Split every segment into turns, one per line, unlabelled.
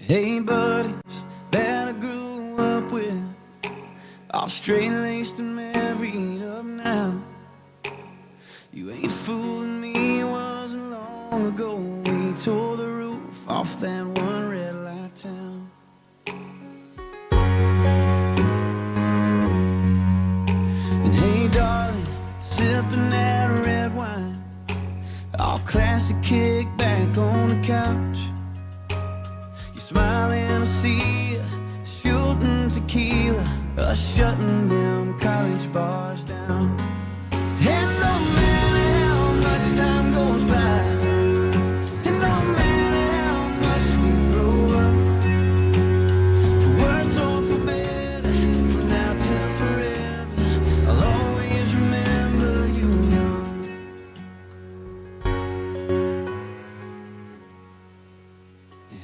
Hey buddies that I grew up with, all straight-laced and married up now. You ain't fooling me, it wasn't long ago we tore the roof off that one red light town. And hey darling, sipping that red wine, all classic kick back on the couch. Smiling, I see ya, shooting tequila, shutting them college bars down. And no matter how much time goes by, and no matter how much we grow up, for worse or for better, from now till forever, I'll always remember you young.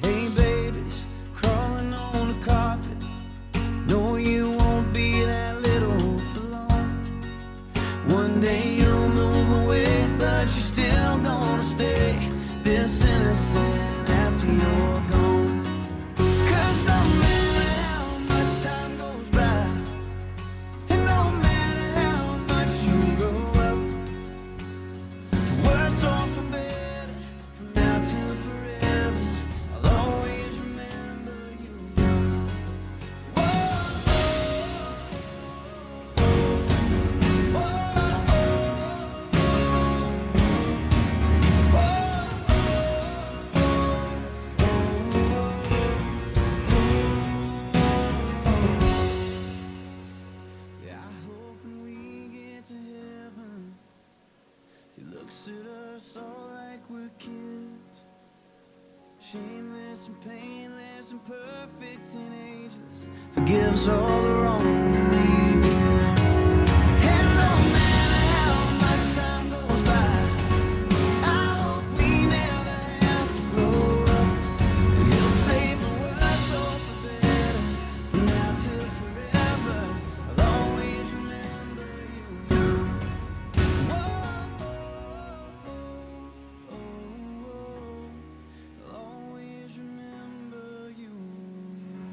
Hey babies, crawling on the carpet, no you won't be that little for long. One day you'll move away, but you're still gonna stay this innocent after you're gone. 'Cause no matter how much time goes by, and no matter how much you grow up, for worse or for better, from now till forever, I'll always remember you young. Yeah, I hope when we get to heaven, he looks at us all like we're kids, shameless and painless and perfect and ageless, forgives all the wrong that we did. And no matter how much time goes by, I hope we never have to grow up. And he'll say for worse or for better, from now till forever, I'll always remember you young. I'll always remember you young.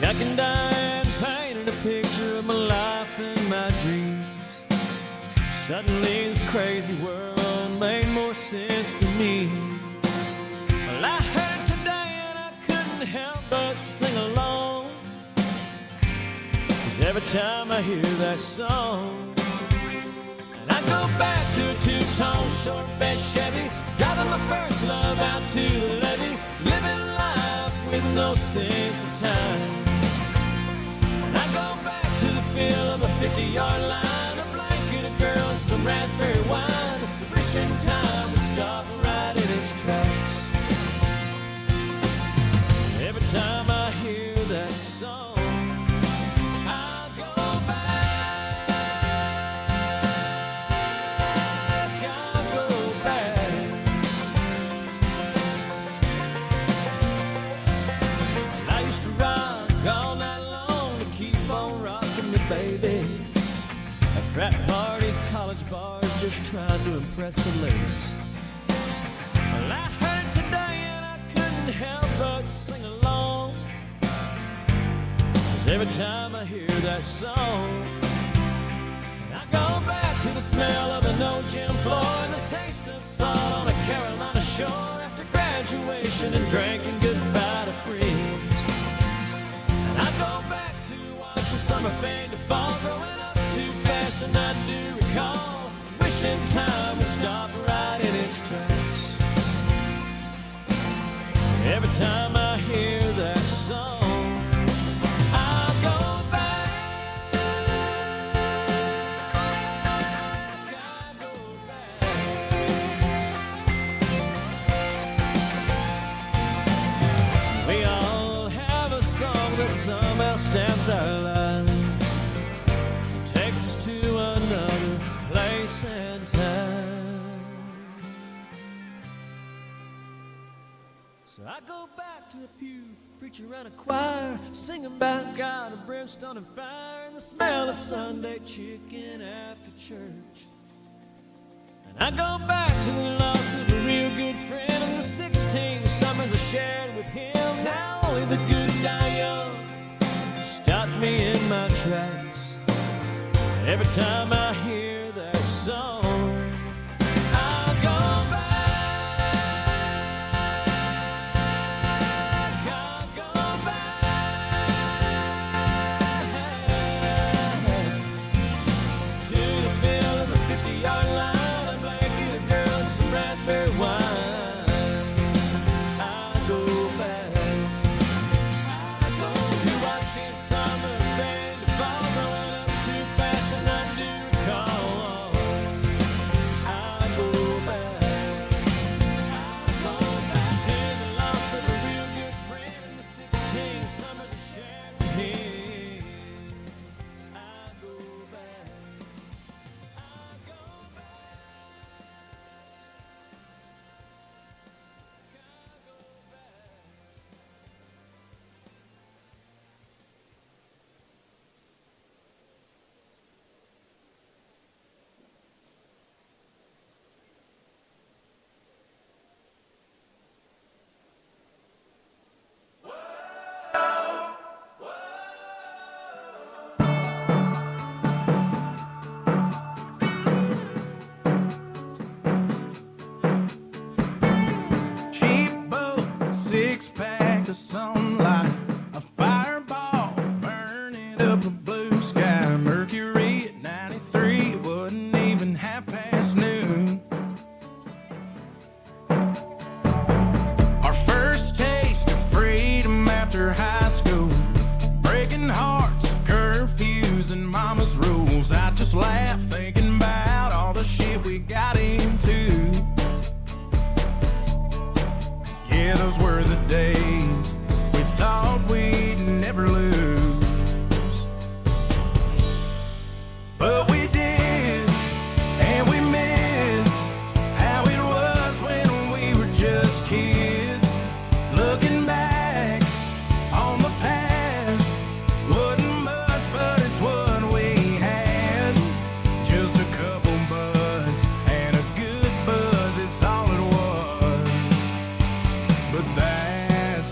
Jack and Diane painted a picture of my life and my dreams. Suddenly this crazy world made more sense to me. Well, I heard it today and I couldn't help but sing along, 'cause every time I hear that song, and I go back to a two-tone short bed Chevy, driving my first love out to the levee, living life with no sense of time. I go back to the feel of a 50-yard line, a blanket, a girl, some raspberry wine, wishing time would stop right in its tracks. Every time I hear that song, I go back, I go back. I used to rock all night long to keep on rocking me, baby. At frat parties, college bars, just trying to impress the ladies. Well, I heard it today and I couldn't help but sing along, 'cause every time I hear that song, I go back to the smell of an old gym floor and the taste of salt on a Carolina shore after graduation and drinking goodbye to friends. And I go back to watch the summer fade to fall, growing up too fast, and I do recall wishing time would stop right in its tracks. Every time I hear that song, I go back, I go back. the pew, preacher and a choir, singing about God and brimstone and fire, and the smell of Sunday chicken after church. And I go back to the loss of a real good friend and the 16 summers I shared with him. Now only the good die young stops me in my tracks. Every time I hear that song, I go back, I go back to the field of the 50-yard line, a blanket, a girl, and some raspberry wine. I go back to watching summer fade to fall, growing up too fast and I do recall. I go back to the loss of a real good friend and the 16 summers I shared with him. I go back, I go back, I go back. Cheap boat, six-pack of sunlight, a fireball burning up a blue sky. Mercury at 93, it wasn't even noon. Our first taste of freedom after high school, breaking hearts, curfews, and mama's rules. I just laugh thinking about all the shit we got into. Yeah, those were the days we thought we'd never lose. But we did, and we miss how it was when we were just kids. Looking back on the past, wasn't much, but it's what we had. Just a couple buds and a good buzz is all it was. But that's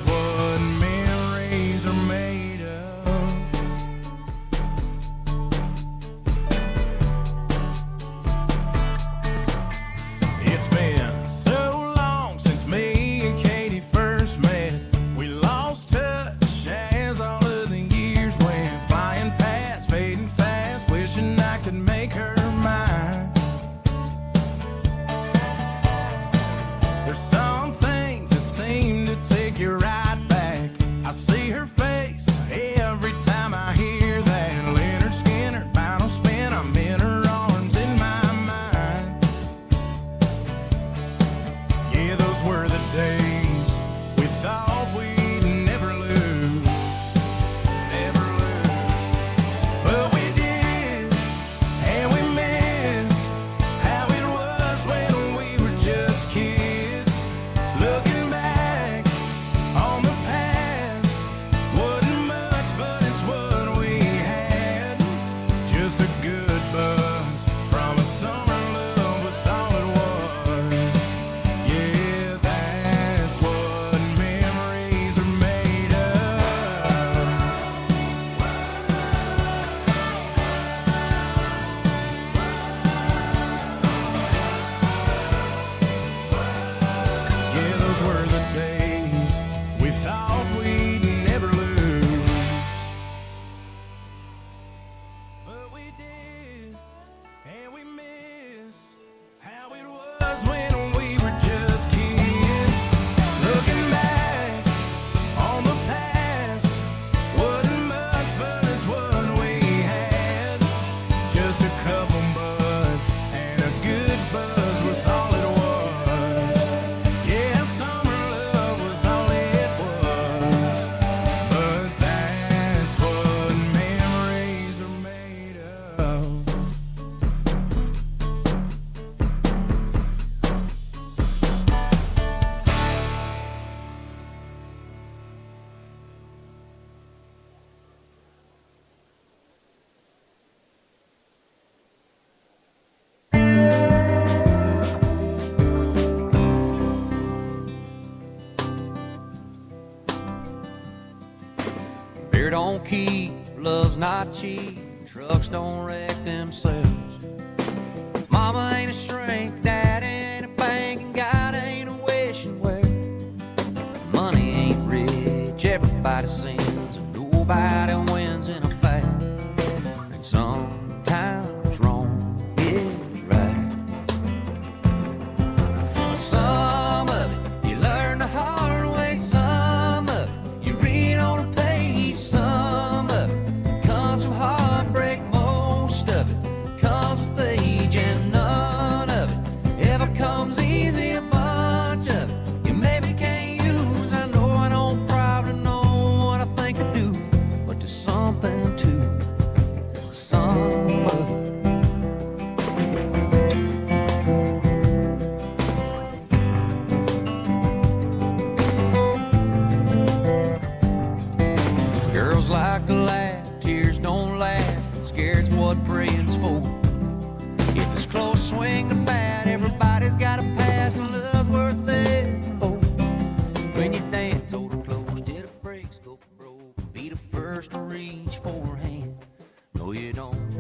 keep. Love's not cheap. Trucks don't wreck themselves. Mama ain't a shrink, dad ain't a bank, and God ain't a wishing well. Money ain't rich, everybody sins, and nobody wins in a fight. And sometimes wrong is right. Some of it you learn the hard way, some of it you read on a page, some of it comes from heartbreak, most of it comes with age, and none of it ever comes easy. A bunch of it you maybe can't use. I know I don't probably know what I think I do, but there's something to some of it. Girls like to laugh, tears don't last, and scared's what praying's for. If it's close, swing the bat, everybody's got a pass, and love's worth living for. When you dance, hold it close till the brakes go for broke. Be the first to reach for her hand. No, you don't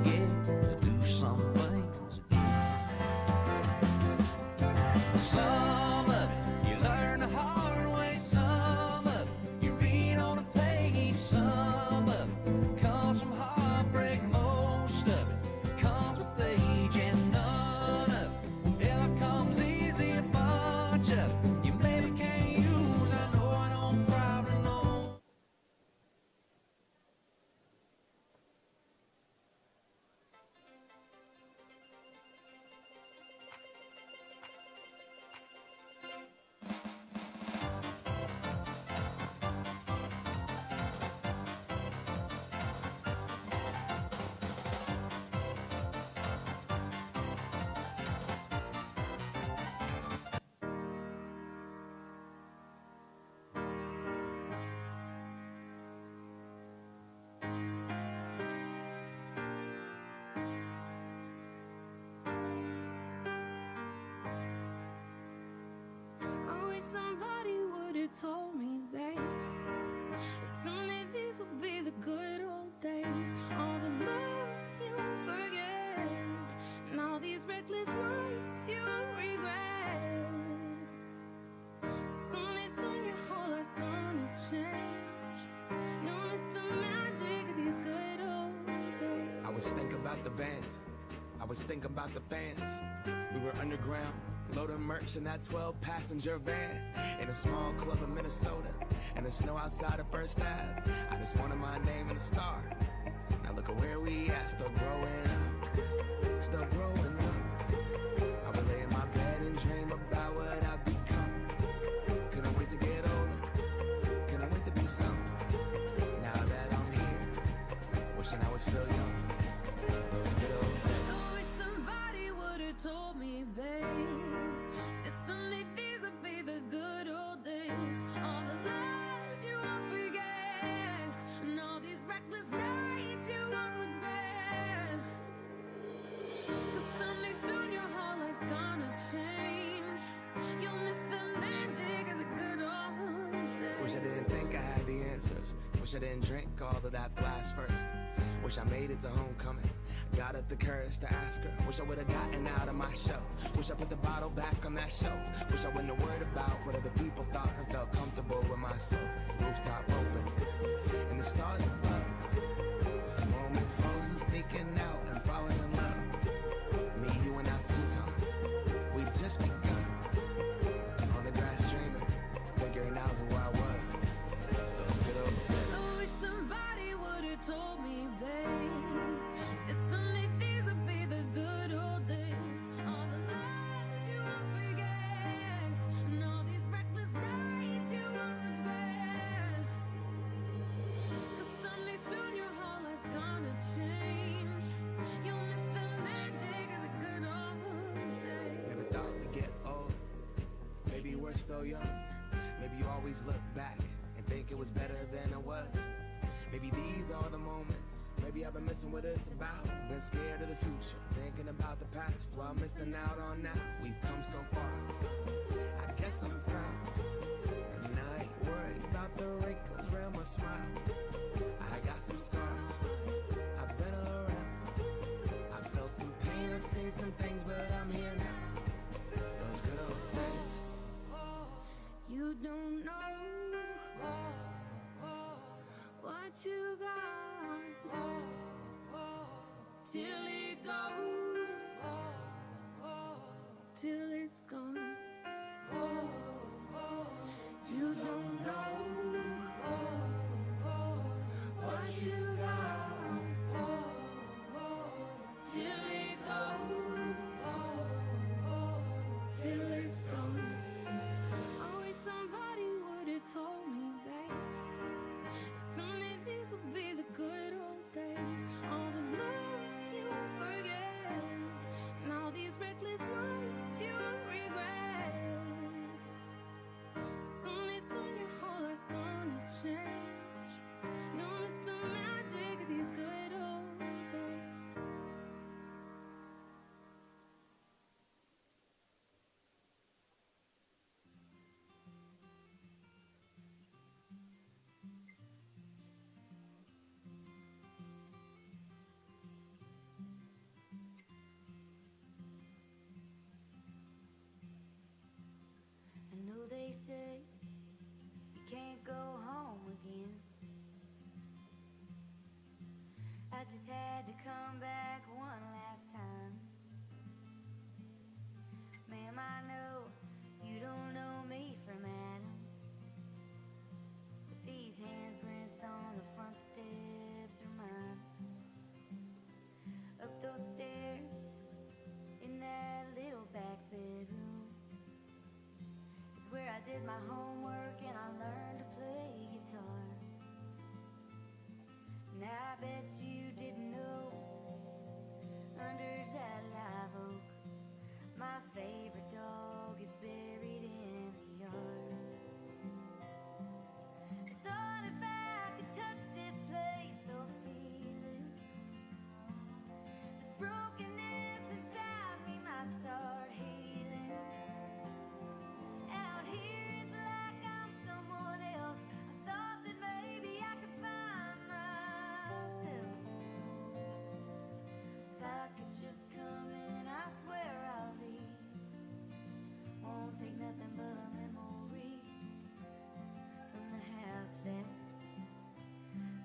get to do some things again. Some of it you learn the hard way, some of it you read on a page, some of it comes from heartbreak, most of it comes with age, and none of it ever comes easy. A bunch of it you maybe can't use. I know I don't probably know.
I wish somebody would've told me, babe, that someday these will be the good old days. All the love you won't forget, and all these reckless nights you won't regret. Someday soon your whole life's gonna change. You'll miss the magic of these good old days.
I was thinking about the band, I was thinking about the fans. We were underground, loading merch in that 12-passenger van, in a small club in Minnesota, and the snow outside of First Ave. I just wanted my name and a star. Now look at where we at, still growing up, still growing up. I would lay in my bed and dream about what I've become. Couldn't wait to get older, couldn't wait to be some. Now that I'm here, wishing I was still young. Those good old days.
I wish somebody would've told me, babe, that someday these would be the good old days. All the love you won't forget, and all these reckless nights you won't regret. 'Cause someday soon your whole life's gonna change. You'll miss the magic of the good old days.
Wish I didn't think I had the answers. Wish I didn't drink all of that blast first. Wish I made it to homecoming, got up the courage to ask her. Wish I would've gotten out of my show. Wish I put the bottle back on that shelf. Wish I wouldn't have worried about what other people thought and felt comfortable with myself. Rooftop open, and the stars above. Moment frozen, sneaking out and falling in love. Me, you, and that futon, we just begun. On the grass dreaming, figuring out who I was. Those good old days.
I wish somebody would've told me, babe, that someday these would be the good old days. All the love you won't forget, and all these reckless nights you won't regret. 'Cause someday soon your whole life's gonna change. You'll miss the magic of the good old days.
Never thought we'd get old. Maybe we're still young. Maybe you always look back and think it was better than it was. Maybe these are the moments. Maybe I've been missing what it's about. Been scared of the future, thinking about the past while missing out on now. We've come so far, I guess I'm proud. And I ain't worried about the wrinkles around my smile. I some scars. I've been around, I felt some pain, I've seen some things, but I'm here now. Those good old days.
You don't know what you got till it goes, till it's gone. You don't know what you got till it goes, till it's gone. I wish somebody would have told me, babe, someday these will be the good old days. All the love you won't forget, and all these reckless nights you won't regret. Someday soon your whole life's gonna change. You'll miss the magic of these good old days. I know they say you can't go home again. I just had to come back one last time. Ma'am, I know you don't know me from Adam, but these handprints on the front steps are mine. Up those stairs in that little back bedroom is where I did my homework and I learned to play guitar. And I bet you didn't know, under that live oak, my favorite dog is buried in the yard. I thought if I could touch this place or feel it, this brokenness inside me might start healing. Out here it's like I'm someone else. I thought that maybe I could find myself. If I could just come in, I swear I'll leave. Won't take nothing but a memory from the house that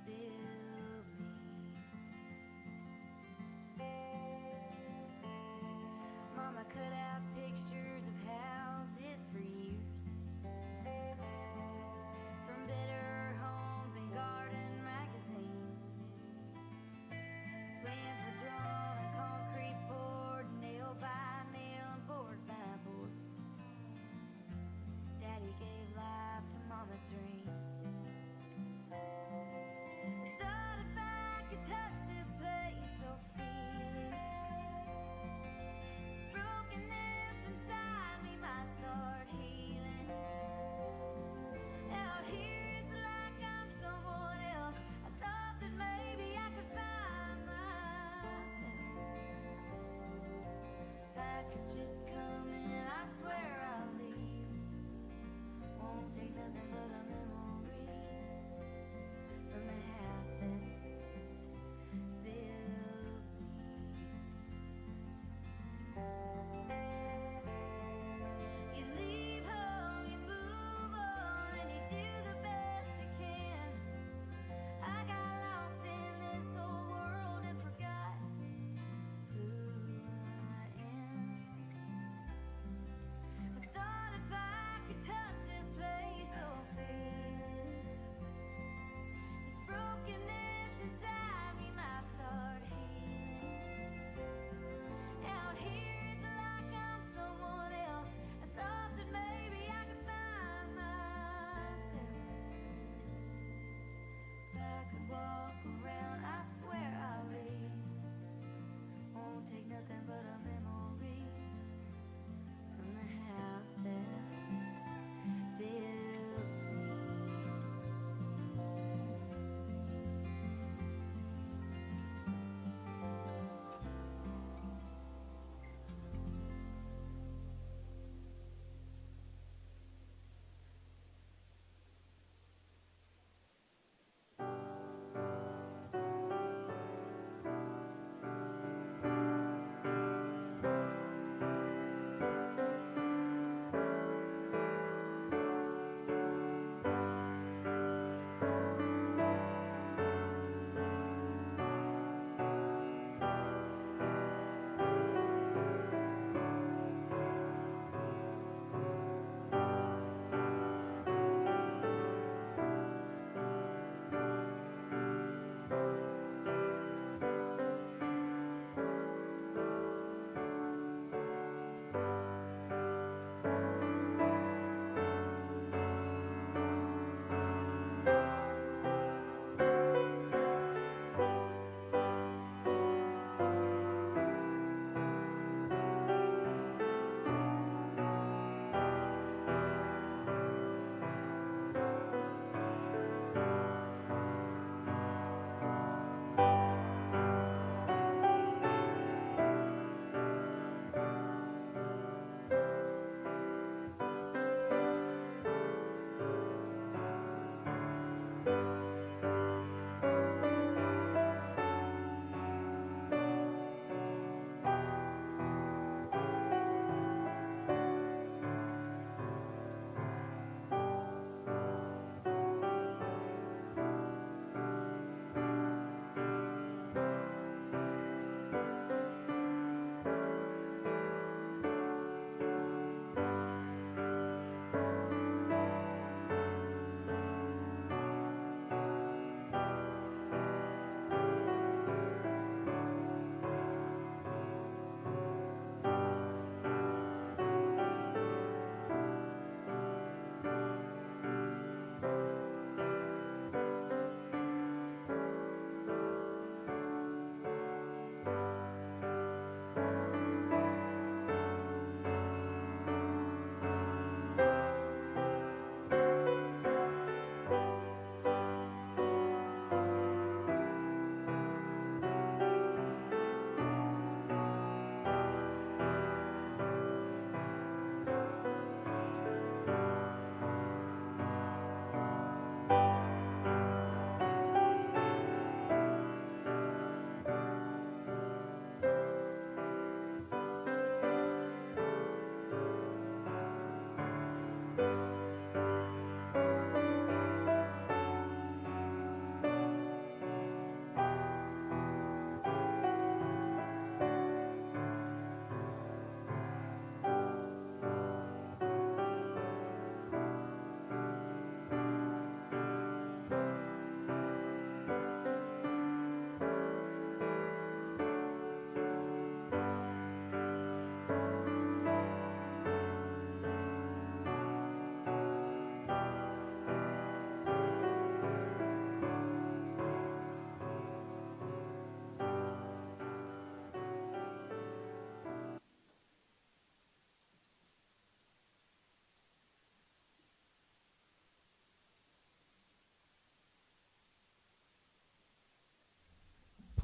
built me. Mama cut out pictures of houses for years, from Better Homes and Garden magazine. Plans were drawn on concrete board, nail by nail and board by board. Daddy gave life to Mama's dream. I thought if I could touch this place or feel it, this brokenness inside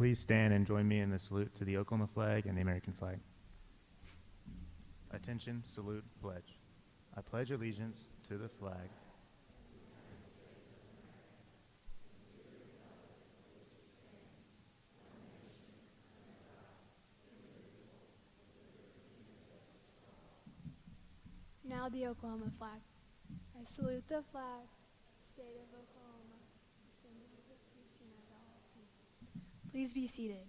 Please stand and join me in the salute to the Oklahoma flag and the American flag. Attention, salute, pledge. I pledge allegiance to the flag
Now the Oklahoma flag. I salute the flag, state of Oklahoma. Descendants of peace unite all people. Please be seated.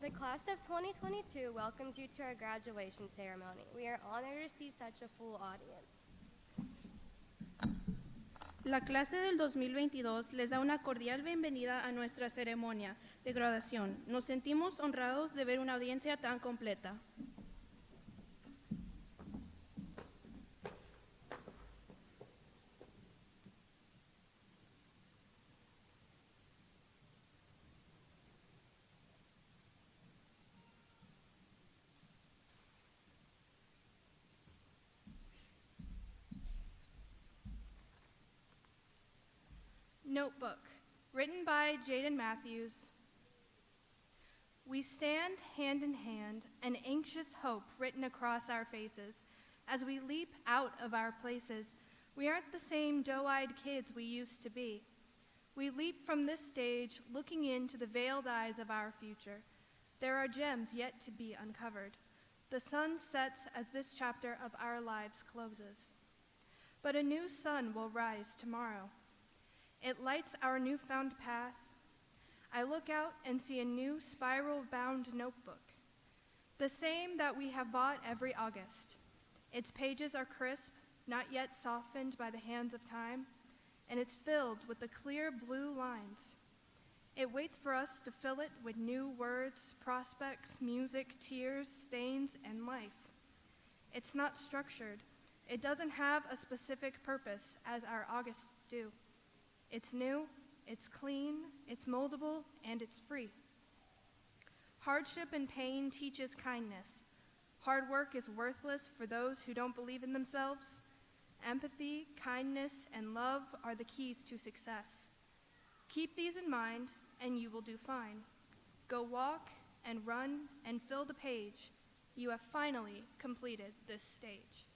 The class of 2022 welcomes you to our graduation ceremony. We are honored to see such a full audience.
La clase del 2022 les da una cordial bienvenida a nuestra ceremonia de graduación. Nos sentimos honrados de ver una audiencia tan completa. Notebook, written by Jaden Matthews. We stand hand in hand, an anxious hope written across our faces. As we leap out of our places, we aren't the same doe-eyed kids we used to be. We leap from this stage, looking into the veiled eyes of our future. There are gems yet to be uncovered. The sun sets as this chapter of our lives closes. But a new sun will rise tomorrow. It lights our newfound path. I look out and see a new spiral-bound notebook, the same that we have bought every August. Its pages are crisp, not yet softened by the hands of time, and it's filled with the clear blue lines. It waits for us to fill it with new words, prospects, music, tears, stains, and life. It's not structured. It doesn't have a specific purpose as our Augusts do. It's new, it's clean, it's moldable, and it's free. Hardship and pain teaches kindness. Hard work is worthless for those who don't believe in themselves. Empathy, kindness, and love are the keys to success. Keep these in mind, and you will do fine. Go walk and run and fill the page. You have finally completed this stage.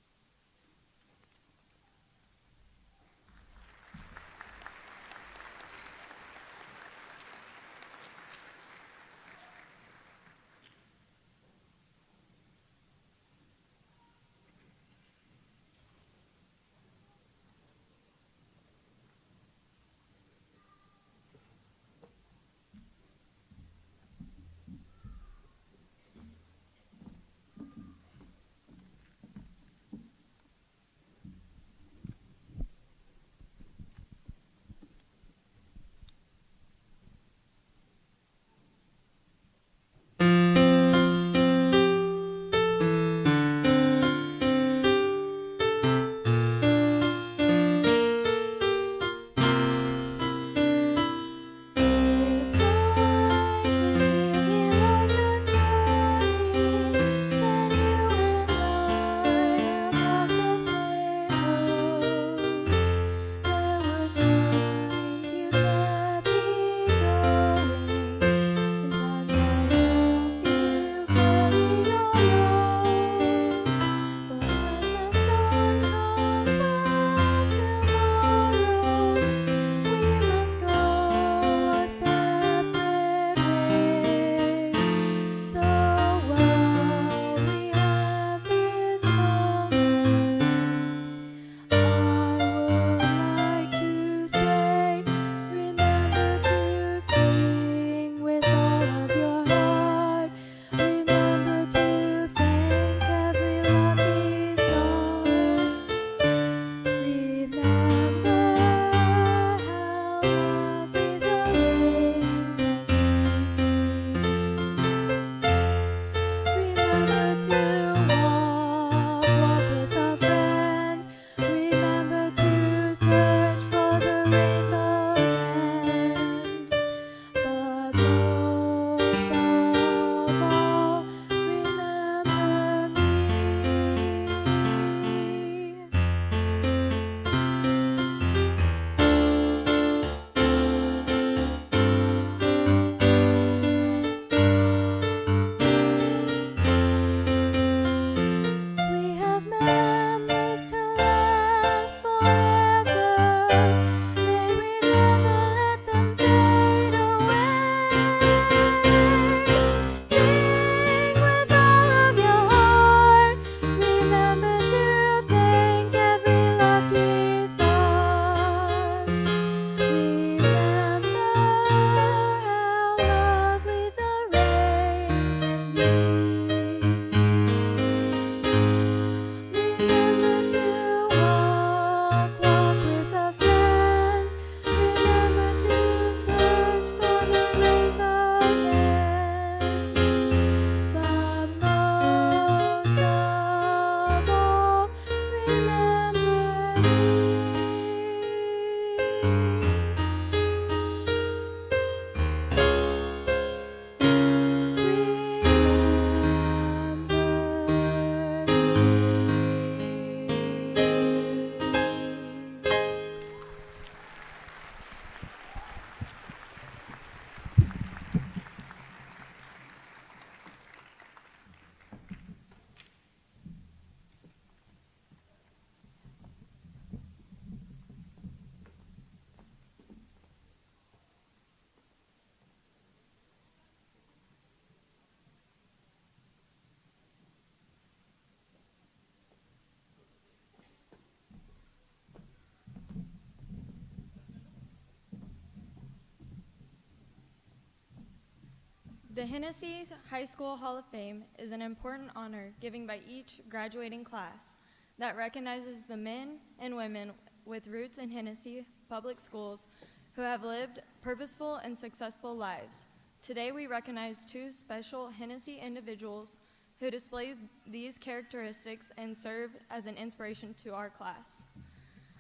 The Hennessey High School Hall of Fame is an important honor given by each graduating class that recognizes the men and women with roots in Hennessey public schools who have lived purposeful and successful lives. Today we recognize two special Hennessey individuals who display these characteristics and serve as an inspiration to our class.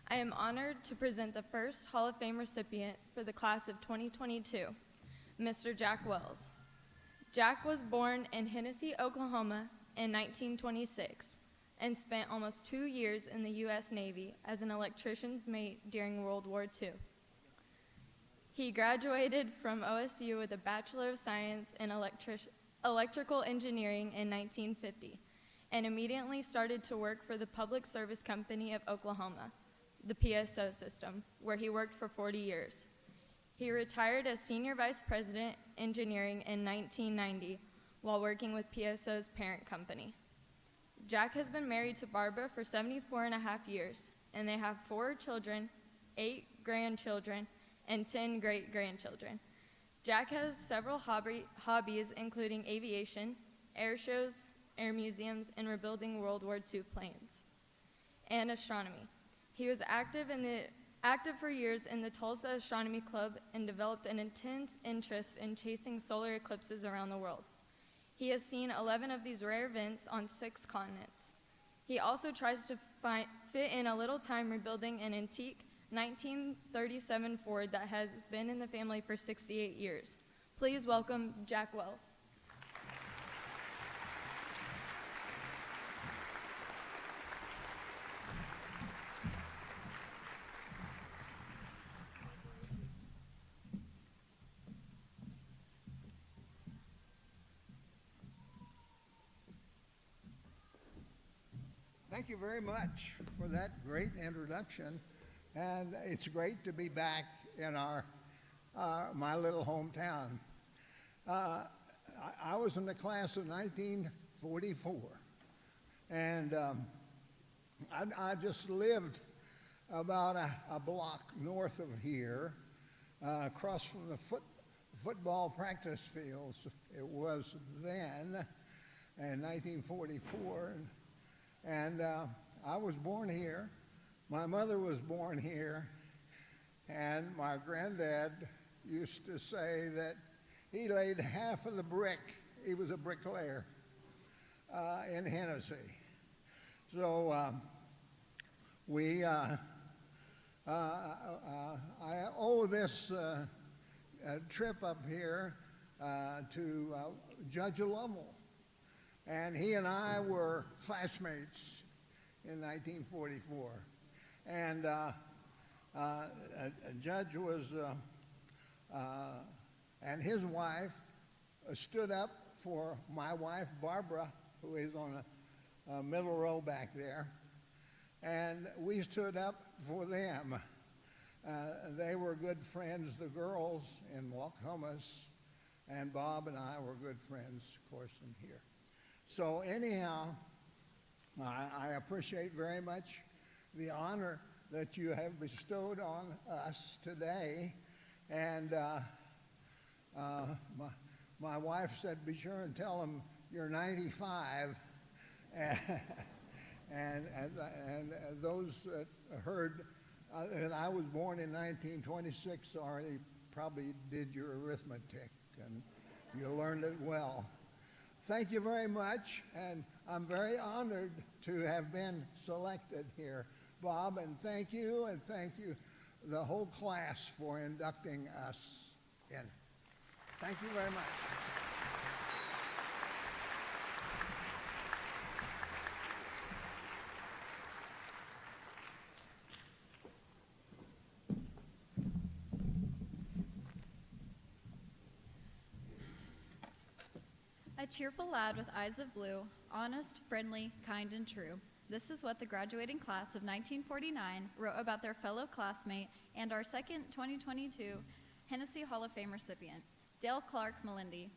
I am honored to present the first Hall of Fame recipient for the class of 2022, Mr. Jack Wells. Jack was born in Hennessey, Oklahoma in 1926 and spent almost 2 years in the U.S. Navy as an electrician's mate during World War II. He graduated from OSU with a Bachelor of Science in Electrical Engineering in 1950 and immediately started to work for the Public Service Company of Oklahoma, the PSO system, where he worked for 40 years. He retired as Senior Vice President, Engineering in 1990 while working with PSO's parent company. Jack has been married to Barbara for 74.5 years, and they have 4 children, 8 grandchildren, and 10 great-grandchildren. Jack has several hobbies, including aviation, air shows, air museums, and rebuilding World War II planes, and astronomy. He was active for years in the Tulsa Astronomy Club and developed an intense interest in chasing solar eclipses around the world. He has seen 11 of these rare events on 6 continents. He also tries to fit in a little time rebuilding an antique 1937 Ford that has been in the family for 68 years. Please welcome Jack Wells.
Thank you very much for that great introduction, and it's great to be back in my little hometown. I was in the class of 1944, and I just lived about a block north of here, across from the football practice fields. It was then, in 1944, and I was born here. My mother was born here, and my granddad used to say that he laid half of the brick, he was a bricklayer, in Hennessey. So I owe this trip up here to Judge Lovell. And he and I were classmates in 1944. And a judge was, and his wife stood up for my wife, Barbara, who is on a middle row back there. And we stood up for them. They were good friends, the girls in Walcomas, and Bob and I were good friends, of course, in here. So anyhow, I appreciate very much the honor that you have bestowed on us today. And my wife said, be sure and tell them you're 95. And those that heard that I was born in 1926 already probably did your arithmetic, and you learned it well. Thank you very much, and I'm very honored to have been selected here, Bob, and thank you the whole class for inducting us in. Thank you very much.
A cheerful lad with eyes of blue, honest, friendly, kind, and true. This is what the graduating class of 1949 wrote about their fellow classmate and our second 2022 Hennessey Hall of Fame recipient, Dale Clark Melindy.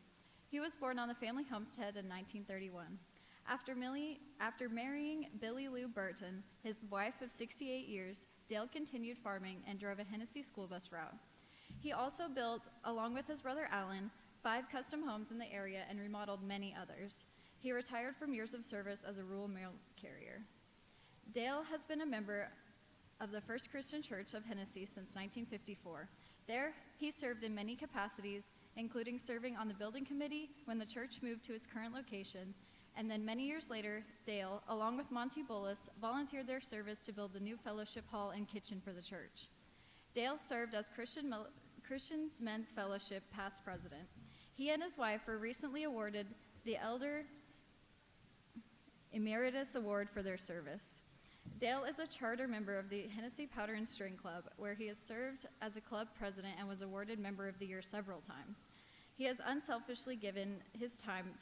He was born on the family homestead in 1931. After marrying Billy Lou Burton, his wife of 68 years, Dale continued farming and drove a Hennessey school bus route. He also built, along with his brother Alan, 5 custom homes in the area, and remodeled many others. He retired from years of service as a rural mail carrier. Dale has been a member of the First Christian Church of Hennessey since 1954. There, he served in many capacities, including serving on the building committee when the church moved to its current location, and then many years later, Dale, along with Monty Bullis, volunteered their service to build the new fellowship hall and kitchen for the church. Dale served as Christians Men's Fellowship past president. He and his wife were recently awarded the Elder Emeritus Award for their service. Dale is a charter member of the Hennessey Powder and String Club, where he has served as a club president and was awarded Member of the Year several times. He has unselfishly given his time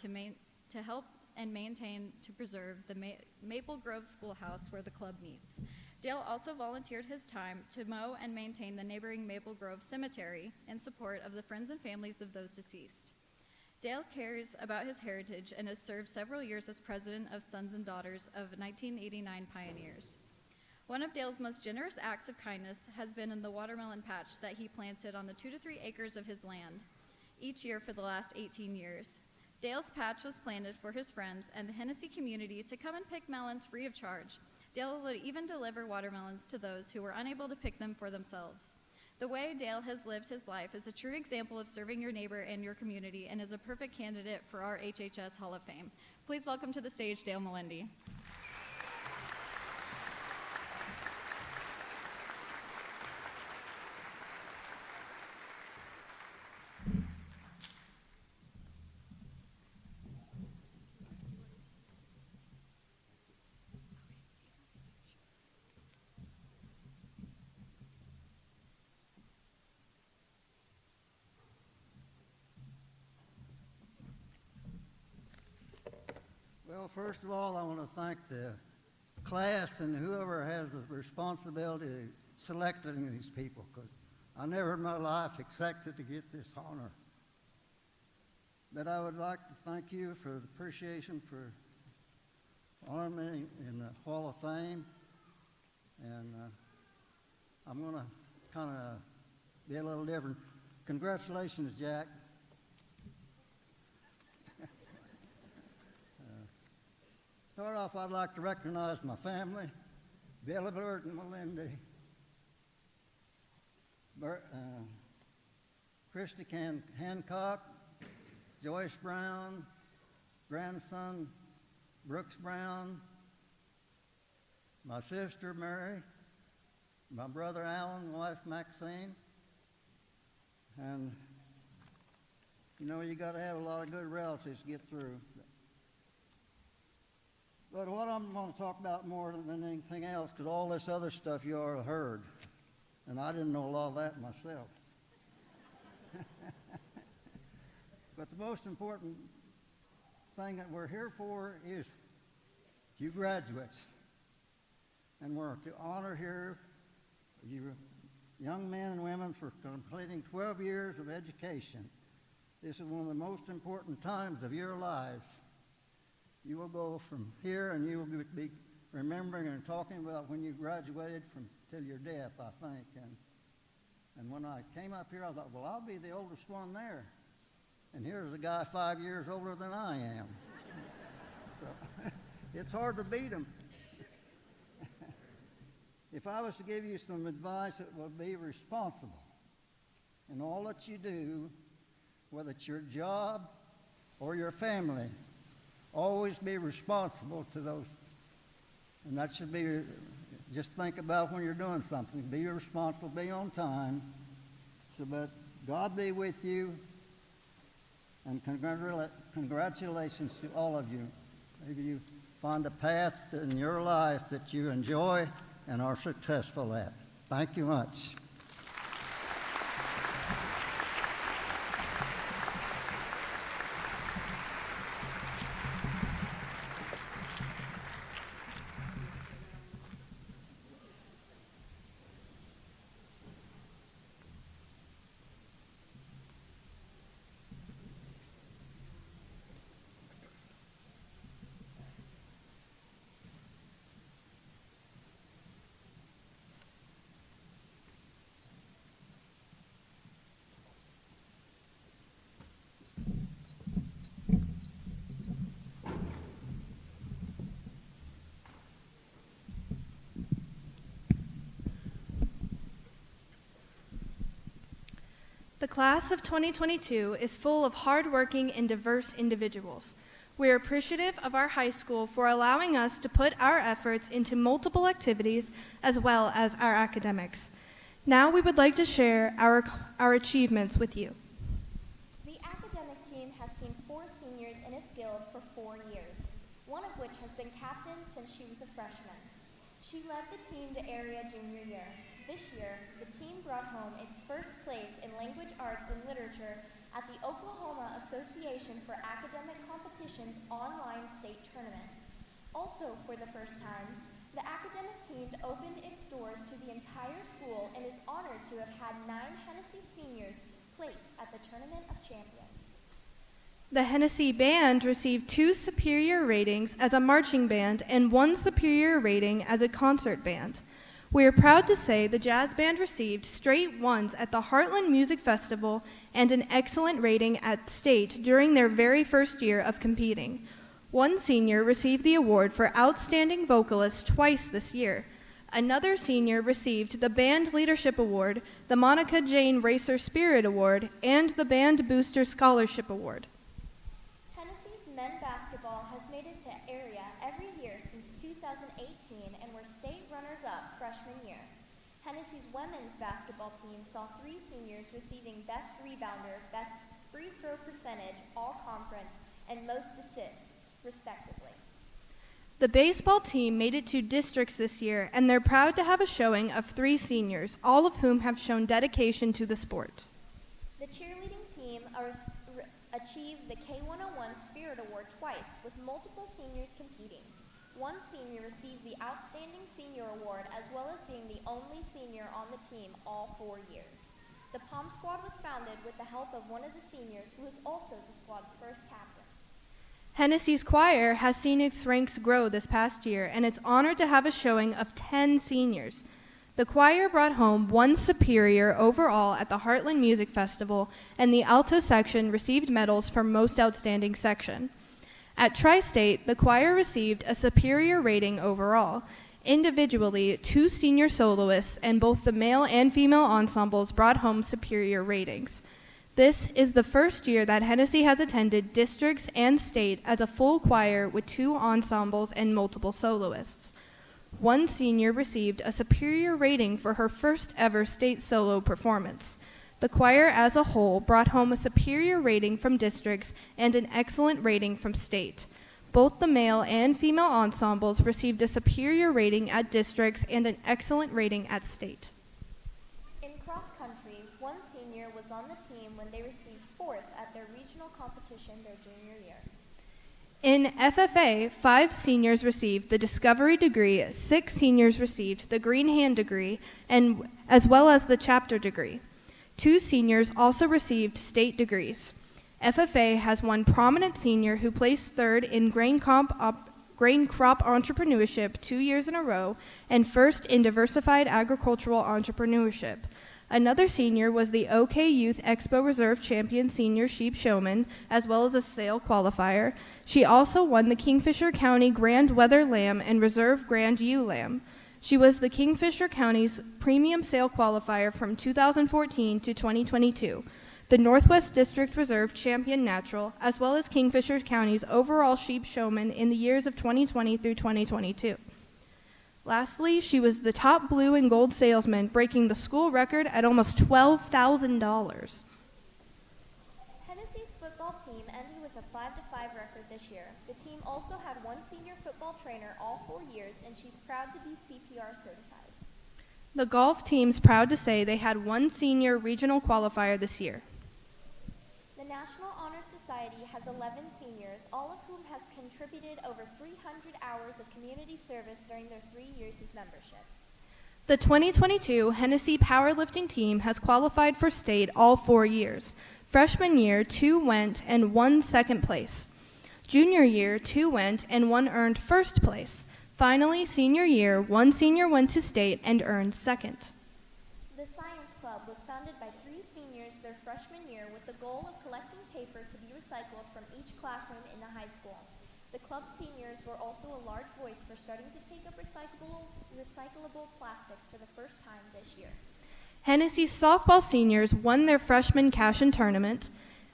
to help and maintain to preserve the Maple Grove Schoolhouse where the club meets. Dale also volunteered his time to mow and maintain the neighboring Maple Grove Cemetery in support of the friends and families of those deceased. Dale cares about his heritage and has served several years as president of Sons and Daughters of 1989 Pioneers. One of Dale's most generous acts of kindness has been in the watermelon patch that he planted on the 2 to 3 acres of his land each year for the last 18 years. Dale's patch was planted for his friends and the Hennessey community to come and pick melons free of charge. Dale would even deliver watermelons to those who were unable to pick them for themselves. The way Dale has lived his life is a true example of serving your neighbor and your community and is a perfect candidate for our HHS Hall of Fame. Please welcome to the stage Dale Melendi.
Well, first of all, I want to thank the class and whoever has the responsibility of selecting these people, because I never in my life expected to get this honor. But I would like to thank you for the appreciation for honoring me in the Hall of Fame. And I'm going to kind of be a little different. Congratulations, Jack. Start off, I'd like to recognize my family, Billy Bird and Melinda, Christy Hancock, Joyce Brown, grandson Brooks Brown, my sister Mary, my brother Alan, wife Maxine, and you know, you got to have a lot of good relatives to get through. But what I'm going to talk about more than anything else, because all this other stuff you already heard, and I didn't know a lot of that myself. But the most important thing that we're here for is you graduates. And we're to honor here you young men and women for completing 12 years of education. This is one of the most important times of your lives. You will go from here and you will be remembering and talking about when you graduated from till your death, I think. And when I came up here, I thought, well, I'll be the oldest one there. And here's a guy 5 years older than I am. So it's hard to beat him. If I was to give you some advice, it would be responsible in all that you do, whether it's your job or your family. Always be responsible to those. And that should be, just think about when you're doing something. Be responsible, be on time. So that God be with you. And congratulations to all of you. Maybe you find a path in your life that you enjoy and are successful at. Thank you much.
The class of 2022 is full of hardworking and diverse individuals. We are appreciative of our high school for allowing us to put our efforts into multiple activities as well as our academics. Now we would like to share our achievements with you.
The academic team has seen 4 seniors in its guild for 4 years, one of which has been captain since she was a freshman. She led the team to area junior year. This year, the team brought home its first place in language arts and literature at the Oklahoma Association for Academic Competitions online state tournament. Also, for the first time, the academic team opened its doors to the entire school and is honored to have had 9 Hennessey seniors place at the Tournament of Champions.
The Hennessey Band received 2 superior ratings as a marching band and 1 superior rating as a concert band. We are proud to say the jazz band received straight 1s at the Heartland Music Festival and an excellent rating at state during their very first year of competing. 1 senior received the award for Outstanding Vocalist twice this year. Another senior received the Band Leadership Award, the Monica Jane Racer Spirit Award, and the Band Booster Scholarship Award.
Hennessy's men basketball has made it to area every year since 2018 and were state runners-up freshman year. Hennessey's women's basketball team saw 3 seniors receiving Best Rebounder, Best Free Throw Percentage, All-Conference, and Most Assists, respectively.
The baseball team made it to districts this year, and they're proud to have a showing of 3 seniors, all of whom have shown dedication to the sport.
The cheerleading team achieved the K101 Spirit Award twice, with multiple seniors competing. 1 senior received the Outstanding Senior Award, as well as being the only senior on the team all 4 years. The Pom Squad was founded with the help of one of the seniors, who is also the squad's first captain.
Hennessey's choir has seen its ranks grow this past year, and it's honored to have a showing of 10 seniors. The choir brought home 1 superior overall at the Heartland Music Festival, and the alto section received medals for Most Outstanding Section. At Tri-State, the choir received a superior rating overall. Individually, 2 senior soloists and both the male and female ensembles brought home superior ratings. This is the first year that Hennessey has attended districts and state as a full choir with 2 ensembles and multiple soloists. 1 senior received a superior rating for her first ever state solo performance. The choir as a whole brought home a superior rating from districts and an excellent rating from state. Both the male and female ensembles received a superior rating at districts and an excellent rating at state.
In cross country, 1 senior was on the team when they received 4th at their regional competition their junior year.
In FFA, 5 seniors received the Discovery degree, 6 seniors received the Green Hand degree, and as well as the Chapter degree. 2 seniors also received state degrees. FFA has 1 prominent senior who placed 3rd in grain crop entrepreneurship 2 years in a row and 1st in diversified agricultural entrepreneurship. Another senior was the OK Youth Expo Reserve Champion Senior Sheep Showman, as well as a sale qualifier. She also won the Kingfisher County Grand Weather Lamb and Reserve Grand Ewe Lamb. She was the Kingfisher County's Premium Sale Qualifier from 2014 to 2022, the Northwest District Reserve Champion Natural, as well as Kingfisher County's overall Sheep Showman in the years of 2020 through 2022. Lastly, she was the top blue and gold salesman, breaking the school record at almost $12,000.
Hennessy's football team ended with a 5-5 record this year. The team also had 1 senior football trainer all 4 years, and she's proud to be CPR certified.
The golf team's proud to say they had 1 senior regional qualifier this year.
The National Honor Society has 11 seniors, all of whom has contributed over 300 hours of community service during their 3 years of membership.
The 2022 Hennessey powerlifting team has qualified for state all 4 years. Freshman year, 2 went and 1 second place. Junior year, 2 went and 1 earned first place. Finally, senior year, 1 senior went to state and earned second.
The Science Club was founded by 3 seniors their freshman year with the goal of collecting paper to be recycled from each classroom in the high school. The club seniors were also a large voice for starting to take up recyclable plastics for the first time this year.
Hennessy softball seniors won their freshman cash-in tournament.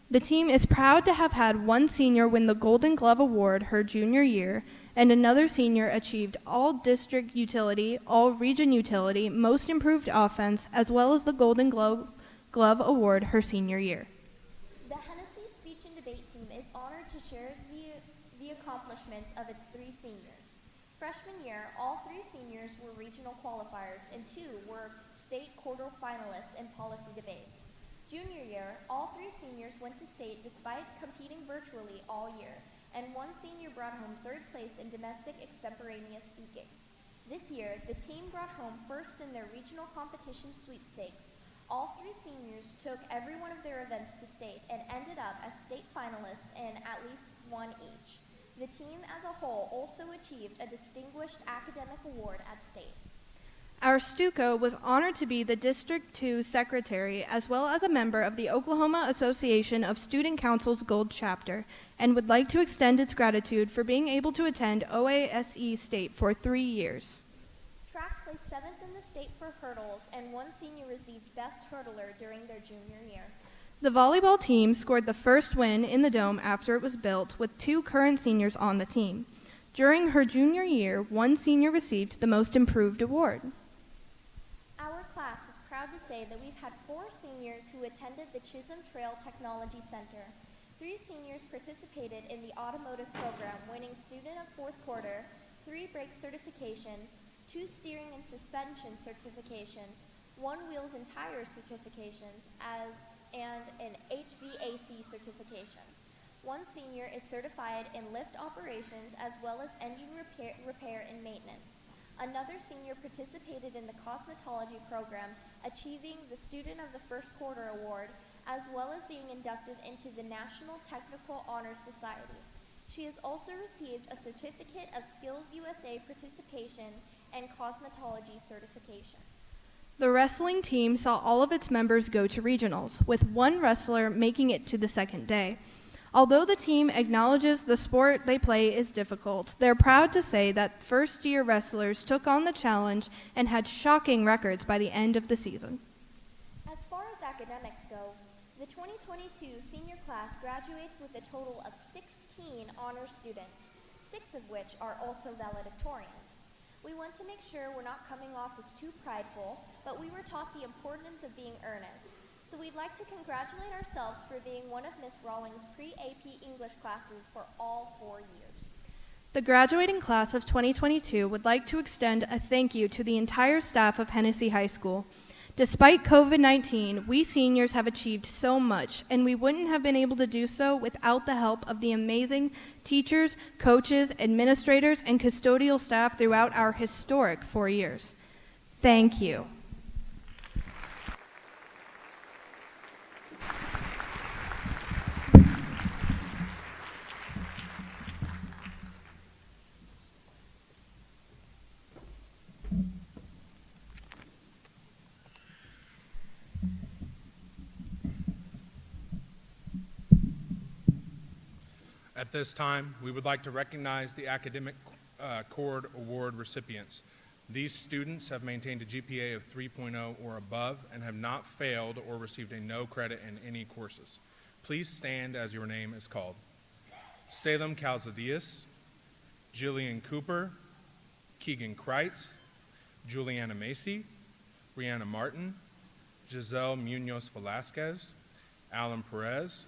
The team is proud to have had one senior win the Golden Glove Award her junior year, and another senior achieved All-District Utility, All-Region Utility, Most Improved Offense, as well as the Golden Glove Award her senior year.
The Hennessy Speech and Debate team is honored to share the accomplishments of its 3 seniors. Freshman year, all 3 seniors were regional qualifiers and 2 were state quarterfinalists in policy debate. Junior year, all 3 seniors went to state despite competing virtually all year, and 1 senior brought home 3rd place in domestic extemporaneous speaking. This year, the team brought home first in their regional competition sweepstakes. All 3 seniors took every one of their events to state and ended up as state finalists in at least 1 each. The team as a whole also achieved a distinguished academic award at state.
Our Stuco was honored to be the District 2 Secretary as well as a member of the Oklahoma Association of Student Council's Gold Chapter and would like to extend its gratitude for being able to attend OASE State for 3 years.
Track placed 7th in the state for hurdles, and 1 senior received Best Hurdler during their junior year.
The volleyball team scored the first win in the Dome after it was built with 2 current seniors on the team. During her junior year, 1 senior received the Most Improved Award.
Our class is proud to say that we've had 4 seniors who attended the Chisholm Trail Technology Center. 3 seniors participated in the automotive program, winning Student of 4th Quarter, 3 brake certifications, 2 steering and suspension certifications, 1 wheels and tires certifications, and an HVAC certification. 1 senior is certified in lift operations as well as engine repair and maintenance. Another senior participated in the cosmetology program, achieving the Student of the 1st Quarter Award, as well as being inducted into the National Technical Honor Society. She has also received a Certificate of Skills USA participation and cosmetology certification.
The wrestling team saw all of its members go to regionals, with 1 wrestler making it to the 2nd day. Although the team acknowledges the sport they play is difficult, they're proud to say that first-year wrestlers took on the challenge and had shocking records by the end of the season.
As far as academics go, the 2022 senior class graduates with a total of 16 honor students, 6 of which are also valedictorians. We want to make sure we're not coming off as too prideful, but we were taught the importance of being earnest. So we'd like to congratulate ourselves for being one of Ms. Rawlings' pre-AP English classes for all 4 years.
The graduating class of 2022 would like to extend a thank you to the entire staff of Hennessey High School. Despite COVID-19, we seniors have achieved so much, and we wouldn't have been able to do so without the help of the amazing teachers, coaches, administrators, and custodial staff throughout our historic 4 years. Thank you.
At this time, we would like to recognize the Academic Cord Award recipients. These students have maintained a GPA of 3.0 or above and have not failed or received a no credit in any courses. Please stand as your name is called. Salem Calzadias, Jillian Cooper, Keegan Kreitz, Juliana Macy, Brianna Martin, Giselle Munoz Velasquez, Alan Perez,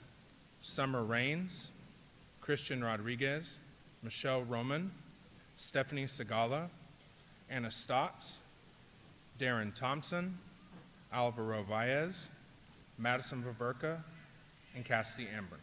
Summer Rains, Christian Rodriguez, Michelle Roman, Stephanie Segala, Anna Stotts, Darren Thompson, Alvaro Valles, Madison Vaverka, and Cassidy Amber.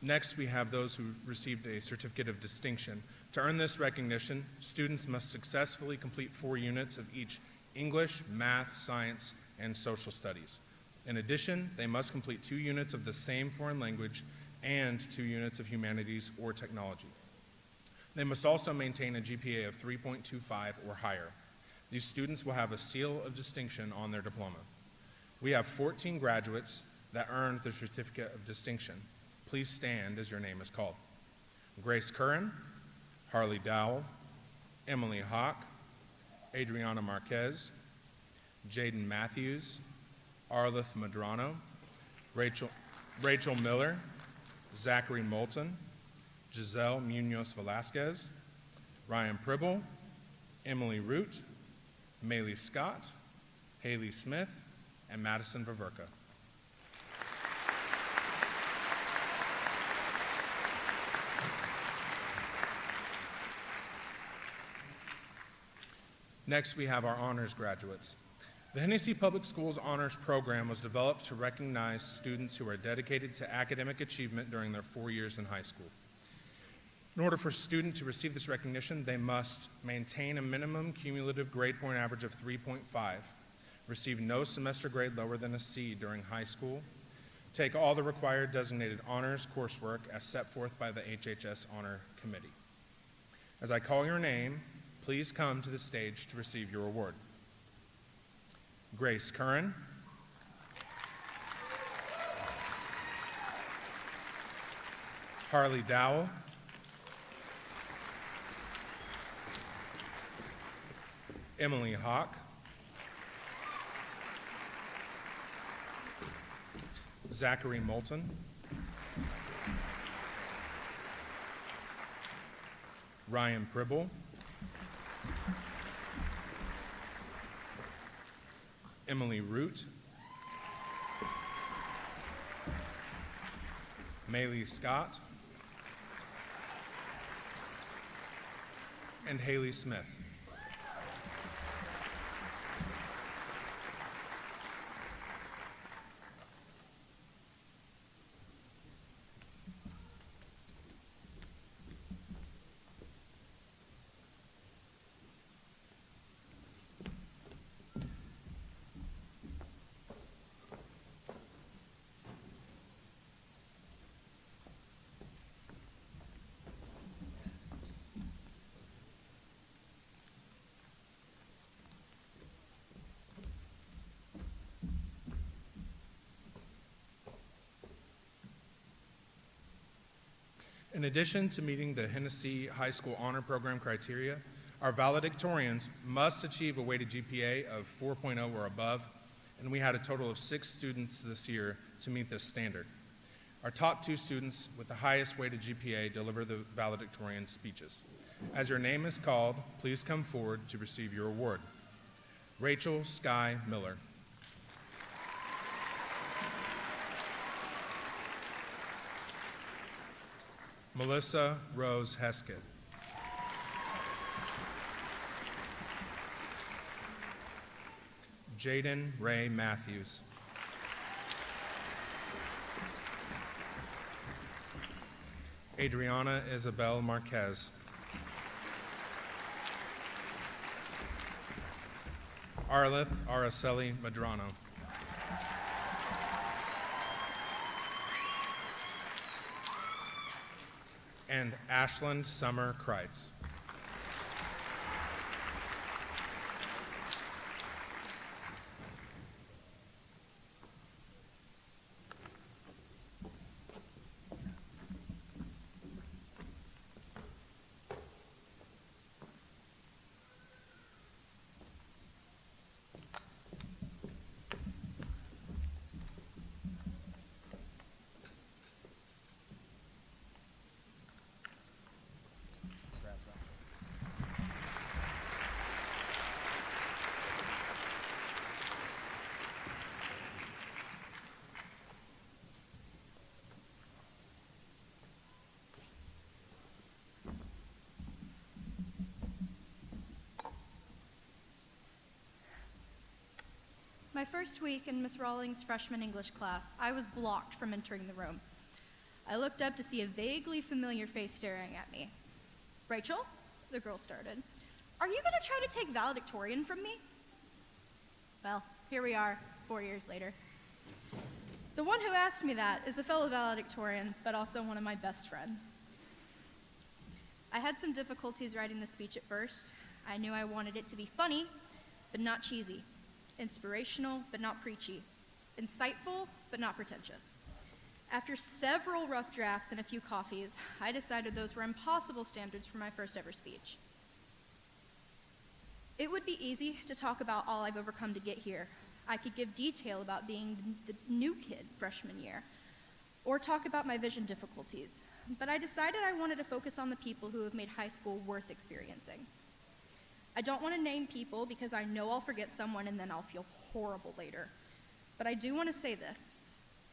Next, we have those who received a Certificate of Distinction. To earn this recognition, students must successfully complete 4 units of each English, Math, Science, and Social Studies. In addition, they must complete 2 units of the same foreign language and 2 units of Humanities or Technology. They must also maintain a GPA of 3.25 or higher. These students will have a seal of distinction on their diploma. We have 14 graduates that earned the Certificate of Distinction. Please stand as your name is called. Grace Curran, Harley Dowell, Emily Hawk, Adriana Marquez, Jaden Matthews, Arlith Madrano, Rachel Miller, Zachary Moulton, Giselle Munoz Velasquez, Ryan Pribble, Emily Root, Maylee Scott, Haley Smith, and Madison Vaverka. Next, we have our honors graduates. The Hennessey Public Schools Honors Program was developed to recognize students who are dedicated to academic achievement during their 4 years in high school. In order for a student to receive this recognition, they must maintain a minimum cumulative grade point average of 3.5, receive no semester grade lower than a C during high school, take all the required designated honors coursework as set forth by the HHS Honor Committee. As I call your name, please come to the stage to receive your award. Grace Curran, Harley Dowell, Emily Hawk, Zachary Moulton, Ryan Pribble, Emily Root, Maylee Scott, and Haley Smith. In addition to meeting the Hennessey High School Honor Program criteria, our valedictorians must achieve a weighted GPA of 4.0 or above, and we had a total of 6 students this year to meet this standard. Our top 2 students with the highest weighted GPA deliver the valedictorian speeches. As your name is called, please come forward to receive your award. Rachel Sky Miller. Melissa Rose Heskett. Jaden Ray Matthews. Adriana Isabel Marquez. Arlith Araceli Madrano. And Ashland Summer Kreitz.
My first week in Miss Rawlings' freshman English class, I was blocked from entering the room. I looked up to see a vaguely familiar face staring at me. "Rachel," the girl started, "are you going to try to take valedictorian from me?" Well, here we are, 4 years later. The one who asked me that is a fellow valedictorian, but also one of my best friends. I had some difficulties writing the speech at first. I knew I wanted it to be funny, but not cheesy. Inspirational, but not preachy. insightful, but not pretentious. After several rough drafts and a few coffees, I decided those were impossible standards for my first ever speech. It would be easy to talk about all I've overcome to get here. I could give detail about being the new kid freshman year, or talk about my vision difficulties. But I decided I wanted to focus on the people who have made high school worth experiencing. I don't want to name people because I know I'll forget someone and then I'll feel horrible later. But I do want to say this.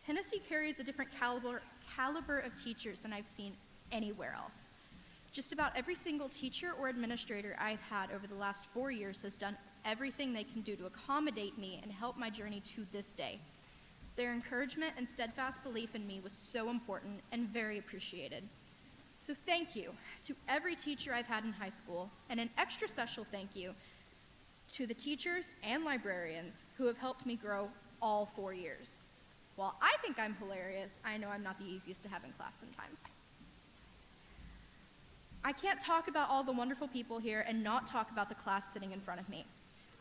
Hennessey carries a different caliber of teachers than I've seen anywhere else. Just about every single teacher or administrator I've had over the last 4 years has done everything they can do to accommodate me and help my journey to this day. Their encouragement and steadfast belief in me was so important and very appreciated. So thank you to every teacher I've had in high school, and an extra special thank you to the teachers and librarians who have helped me grow all 4 years. While I think I'm hilarious, I know I'm not the easiest to have in class sometimes. I can't talk about all the wonderful people here and not talk about the class sitting in front of me.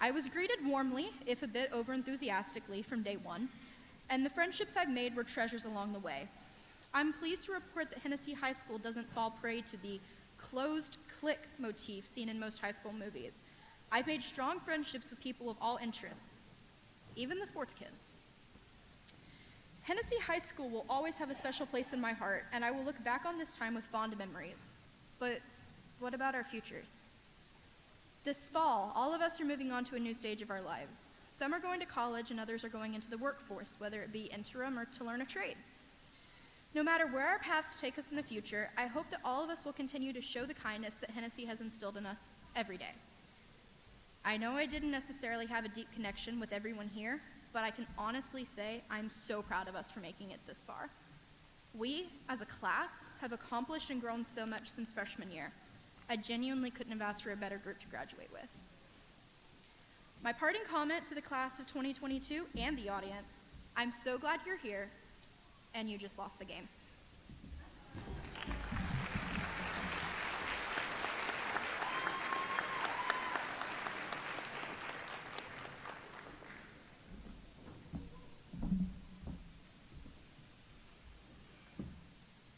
I was greeted warmly, if a bit over-enthusiastically, from day one, and the friendships I've made were treasures along the way. I'm pleased to report that Hennessey High School doesn't fall prey to the closed clique motif seen in most high school movies. I've made strong friendships with people of all interests, even the sports kids. Hennessey High School will always have a special place in my heart, and I will look back on this time with fond memories. But what about our futures? This fall, all of us are moving on to a new stage of our lives. Some are going to college and others are going into the workforce, whether it be interim or to learn a trade. No matter where our paths take us in the future, I hope that all of us will continue to show the kindness that Hennessey has instilled in us every day. I know I didn't necessarily have a deep connection with everyone here, but I can honestly say I'm so proud of us for making it this far. We, as a class, have accomplished and grown so much since freshman year. I genuinely couldn't have asked for a better group to graduate with. My parting comment to the class of 2022 and the audience, I'm so glad you're here, and you just lost the game.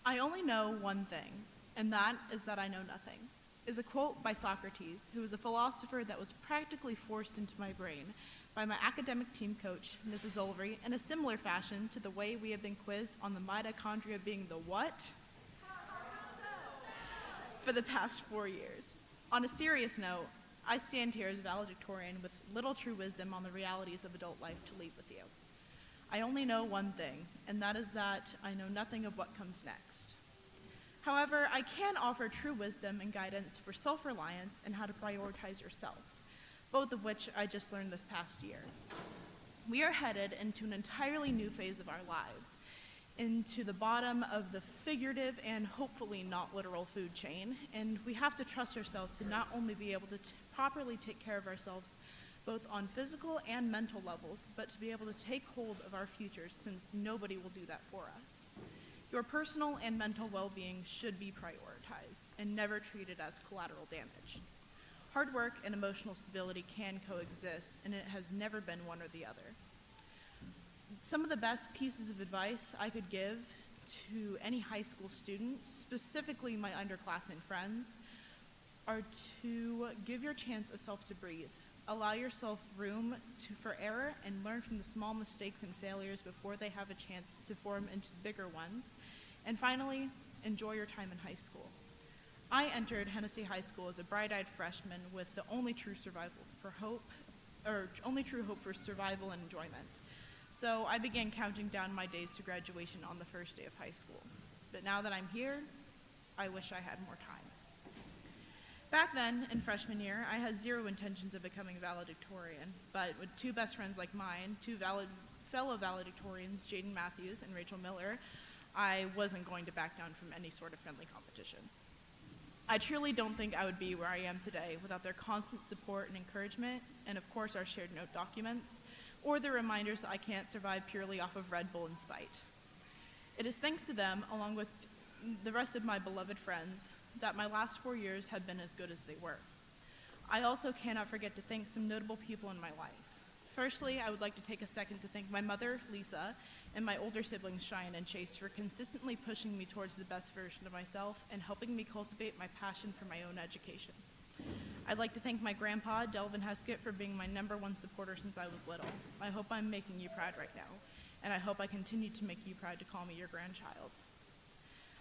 I only know one thing, and that is that I know nothing, is a quote by Socrates, who was a philosopher that was practically forced into my brain by my academic team coach, Mrs. Olvery, in a similar fashion to the way we have been quizzed on the mitochondria being the what for the past 4 years. On a serious note, I stand here as a valedictorian with little true wisdom on the realities of adult life to leave with you. I only know one thing, and that is that I know nothing of what comes next. However, I can offer true wisdom and guidance for self-reliance and how to prioritize yourself, both of which I just learned this past year. We are headed into an entirely new phase of our lives, into the bottom of the figurative and hopefully not literal food chain, and we have to trust ourselves to not only be able to properly take care of ourselves both on physical and mental levels, but to be able to take hold of our futures, since nobody will do that for us. Your personal and mental well-being should be prioritized and never treated as collateral damage. Hard work and emotional stability can coexist, and it has never been one or the other. Some of the best pieces of advice I could give to any high school student, specifically my underclassmen friends, are to give your chance a self to breathe. Allow yourself room for error and learn from the small mistakes and failures before they have a chance to form into bigger ones. And finally, enjoy your time in high school. I entered Hennessey High School as a bright-eyed freshman with the only true hope for survival and enjoyment. So I began counting down my days to graduation on the first day of high school. But now that I'm here, I wish I had more time. Back then, in freshman year, I had zero intentions of becoming valedictorian, but with two best friends like mine, fellow valedictorians, Jaden Matthews and Rachel Miller, I wasn't going to back down from any sort of friendly competition. I truly don't think I would be where I am today without their constant support and encouragement, and of course our shared note documents, or the reminders that I can't survive purely off of Red Bull and Spite. It is thanks to them, along with the rest of my beloved friends, that my last 4 years have been as good as they were. I also cannot forget to thank some notable people in my life. Firstly, I would like to take a second to thank my mother, Lisa, and my older siblings, Cheyenne and Chase, for consistently pushing me towards the best version of myself and helping me cultivate my passion for my own education. I'd like to thank my grandpa, Delvin Heskett, for being my #1 supporter since I was little. I hope I'm making you proud right now, and I hope I continue to make you proud to call me your grandchild.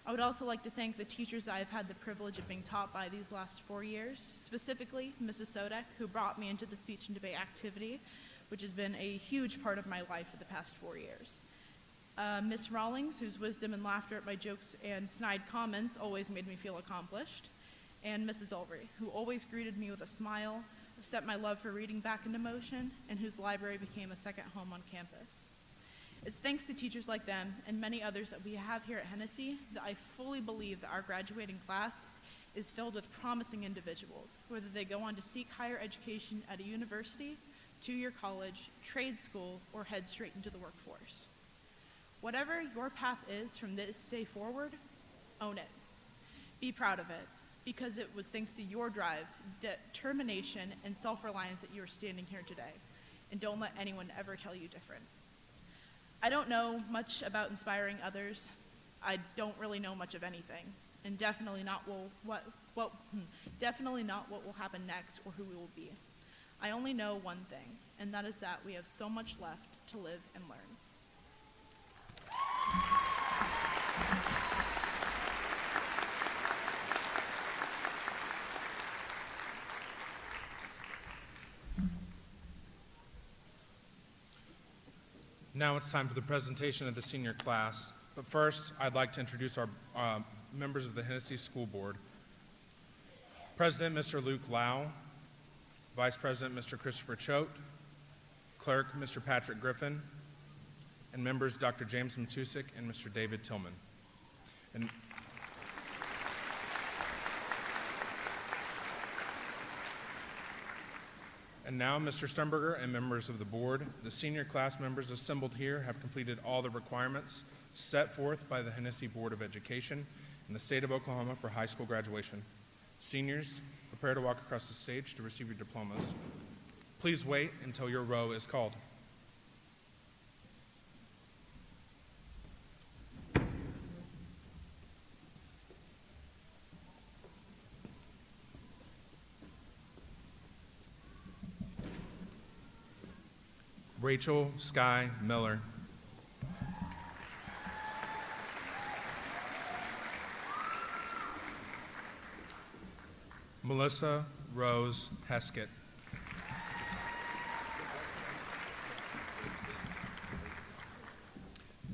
I would also like to thank the teachers I've had the privilege of being taught by these last 4 years, specifically Mrs. Sodek, who brought me into the speech and debate activity, which has been a huge part of my life for the past 4 years. Miss Rawlings, whose wisdom and laughter at my jokes and snide comments always made me feel accomplished. And Mrs. Ulvery, who always greeted me with a smile, set my love for reading back into motion, and whose library became a second home on campus. It's thanks to teachers like them and many others that we have here at Hennessey that I fully believe that our graduating class is filled with promising individuals, whether they go on to seek higher education at a university, two-year college, trade school, or head straight into the workforce. Whatever your path is from this day forward, own it. Be proud of it, because it was thanks to your drive, determination, and self-reliance that you are standing here today. And don't let anyone ever tell you different. I don't know much about inspiring others. I don't really know much of anything, and definitely not what will happen next or who we will be. I only know one thing, and that is that we have so much left to live and learn.
Now it's time for the presentation of the senior class. But first, I'd like to introduce our members of the Hennessey School Board. President, Mr. Luke Lau. Vice President, Mr. Christopher Choate. Clerk, Mr. Patrick Griffin. And members, Dr. James Matusik and Mr. David Tillman. And now, Mr. Sternberger and members of the board, the senior class members assembled here have completed all the requirements set forth by the Hennessey Board of Education in the state of Oklahoma for high school graduation. Seniors, prepare to walk across the stage to receive your diplomas. Please wait until your row is called. Rachel Sky Miller. Melissa Rose Heskett.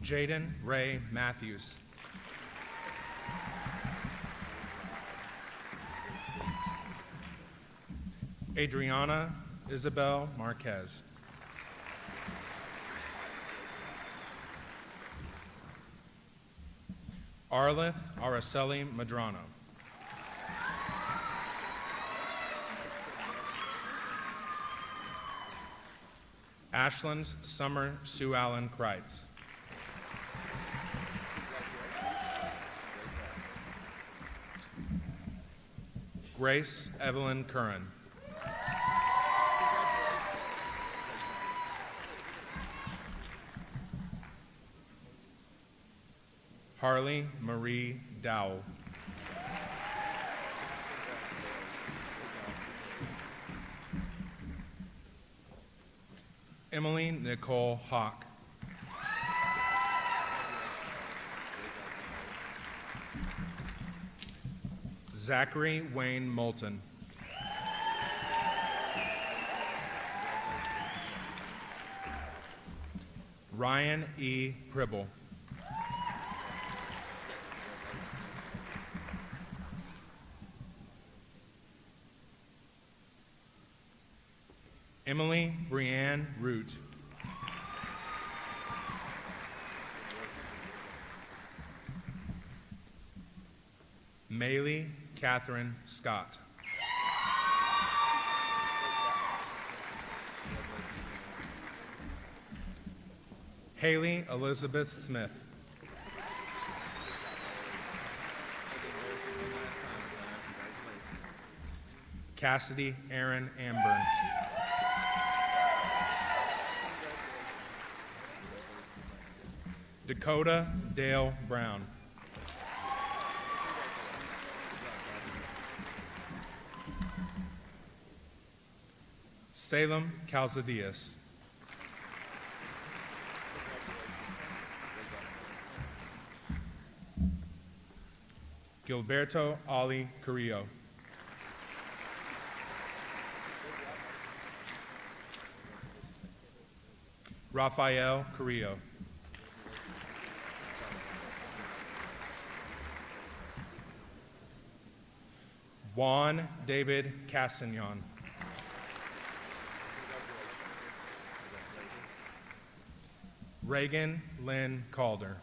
Jaden Ray Matthews. Adriana Isabel Marquez. Arlith Araceli Madrano. Ashland Summer Sue Allen Kreitz. Grace Evelyn Curran. Harley Marie Dowell. Emily Nicole Hawk. Zachary Wayne Moulton. Ryan E. Pribble. Emily Brianne Root. Maylee Catherine Scott. Haley Elizabeth Smith. Cassidy Aaron Amburn. Dakota Dale Brown. Salem Calzadias. Gilberto Ali Carrillo. Rafael Carrillo. Juan David Castagnon. Reagan Lynn Calder.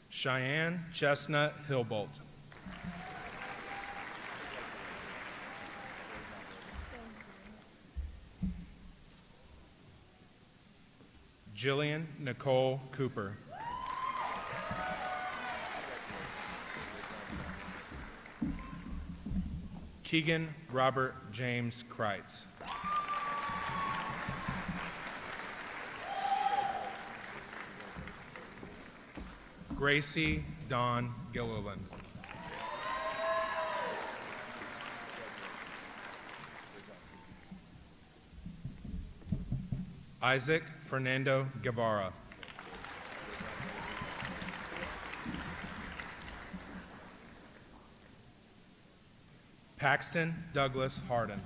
Cheyenne Chestnut Hillbolt. Jillian Nicole Cooper. Keegan Robert James Kreitz. Gracie Dawn Gilliland. Isaac Fernando Guevara. Paxton Douglas Harden.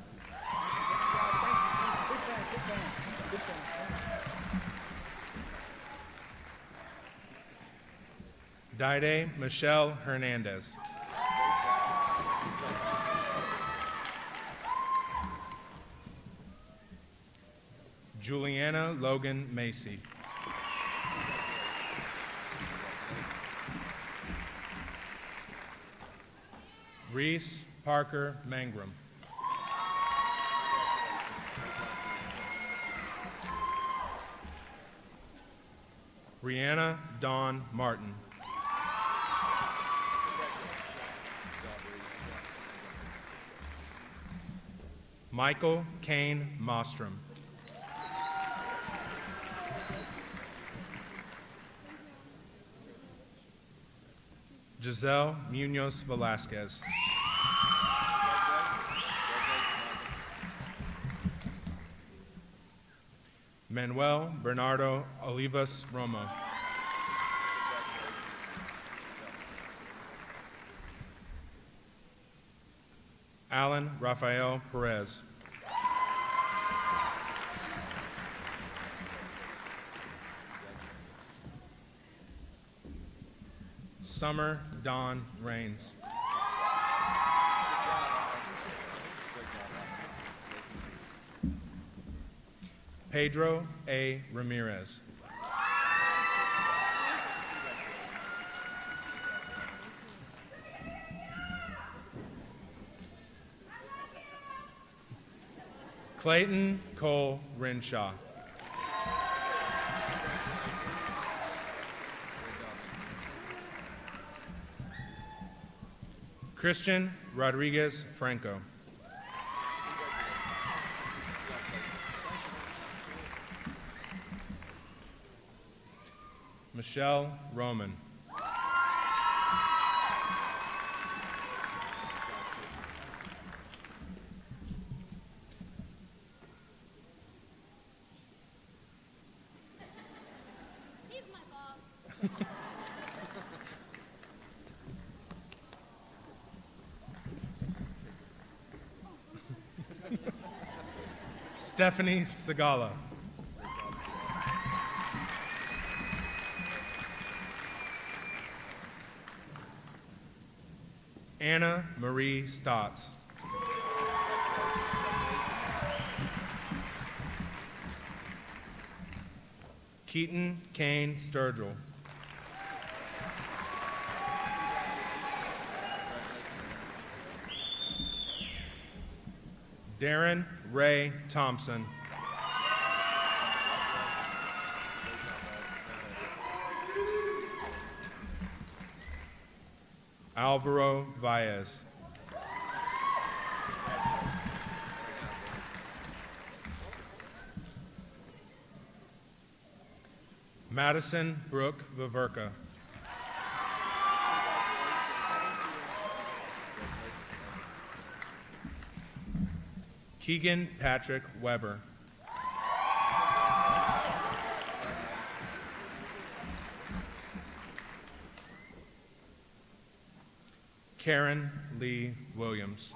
Daide Michelle Hernandez. Juliana Logan Macy. Reese Parker Mangrum. Rihanna Dawn Martin. Michael Kane Mostrom. Giselle Munoz Velasquez. Manuel Bernardo Olivas Romo. Alan Rafael Perez. Summer Dawn Rains. Pedro A. Ramirez. Clayton Cole Renshaw. Christian Rodriguez Franco. Michelle Roman.
He's my boss.
Stephanie Segala. Anna Marie Stotts. Keaton Kane Sturgill. Darren Ray Thompson. Alvaro Baez. Madison Brooke Viverka. Keegan Patrick Weber. Karen Lee Williams.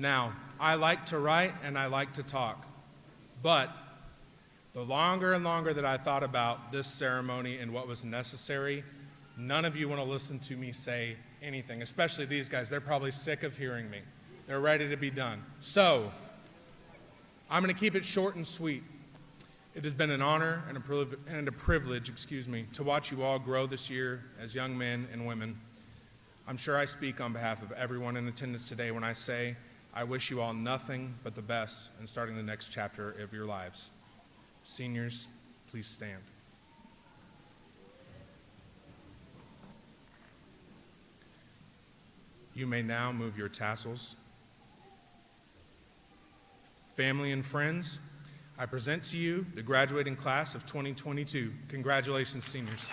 Now, I like to write and I like to talk, but the longer and longer that I thought about this ceremony and what was necessary, none of you want to listen to me say anything, especially these guys. They're probably sick of hearing me. They're ready to be done. So, I'm going to keep it short and sweet. It has been an honor and a privilege, to watch you all grow this year as young men and women. I'm sure I speak on behalf of everyone in attendance today when I say I wish you all nothing but the best in starting the next chapter of your lives. Seniors, please stand. You may now move your tassels. Family and friends, I present to you the graduating class of 2022. Congratulations, seniors.